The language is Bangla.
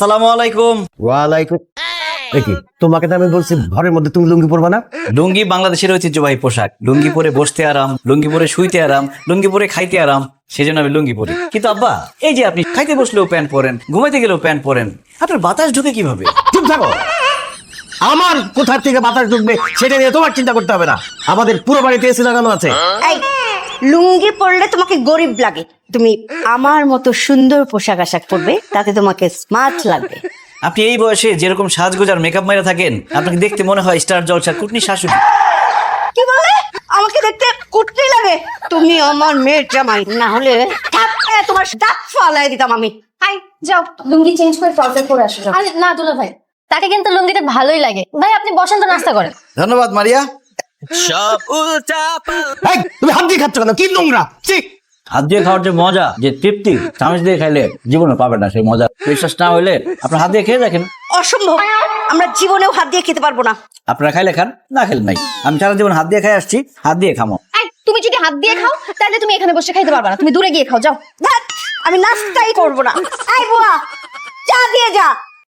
আসসালামু আলাইকুম। ওয়ালাইকুম। দেখি তোমাকে তো আমি বলছি ঘরের মধ্যে তুমি লুঙ্গি পরবা না। লুঙ্গি বাংলাদেশের ঐতিহ্যবাহী পোশাক। লুঙ্গি পরে বসতে আরাম, লুঙ্গি পরে শুইতে আরাম, লুঙ্গি পরে খাইতে আরাম, সেজন্য আমি লুঙ্গি পরি। কিন্তু আব্বা, এই যে আপনি খাইতে বসলেও প্যান্ট পরেন, ঘুমাইতে গেলেও প্যান্ট পরেন, আপনার বাতাস ঢুকে কিভাবে? চুপ থাকো। আমার কোথা থেকে বাতাস ঢুকবে সেটা নিয়ে তোমার চিন্তা করতে হবে না। আমাদের পুরো বাড়িতে এসি লাগানো আছে। এই লুঙ্গি পরলে তোমাকে গরিব লাগে, তুমি আমার মতো সুন্দর পোশাক আশাক পরবে, তাতে তোমাকে স্মার্ট লাগবে। আপনি এই বয়সে যেরকম সাজগোজ আর মেকআপ মাইরা থাকেন, আপনাকে দেখতে মনে হয় স্টার জলসার কুটনি শাশুড়ি। কি বলে? আমাকে দেখতে কুটনি লাগে? তুমি আমার মেয়ের জামাই, না হলে থাপ্পড়ে তোমার দাঁত ফালাই দিতাম আমি। হাই, যাও লুঙ্গি চেঞ্জ করে ট্রাউজার পরে আসো। আরে না দুলা ভাই, তাকে কিন্তু লুঙ্গিতে ভালোই লাগে। ভাই আপনি বসেন তো, নাস্তা করেন। ধন্যবাদ মারিয়া। এই, তুমি হাত দিয়ে খাচ্ছ কেন? কি নোংরা! ছি! হাত দিয়ে খাওয়ার যে মজা, যে তৃপ্তি, চামচ দিয়ে খাইলে জীবনে পাবেন না সেই মজা। বিশ্বাস না হইলে আপনার হাত দিয়ে খেয়ে দেখেন। অসম্ভব, আমরা জীবনেও হাত দিয়ে খেতে পারবো না। আপনারা খাইলে খান, না খেলে নাই। আমি সারা জীবন হাত দিয়ে খাই আসছি, হাত দিয়ে খামো। এই তুমি যদি হাত দিয়ে খাও তাহলে তুমি এখানে বসে খাইতে পারবে না, তুমি দূরে গিয়ে খাও, যাও। ধ্যাৎ, আমি নাস্তাই করবো না। এই বুয়া, চা দিয়ে যা।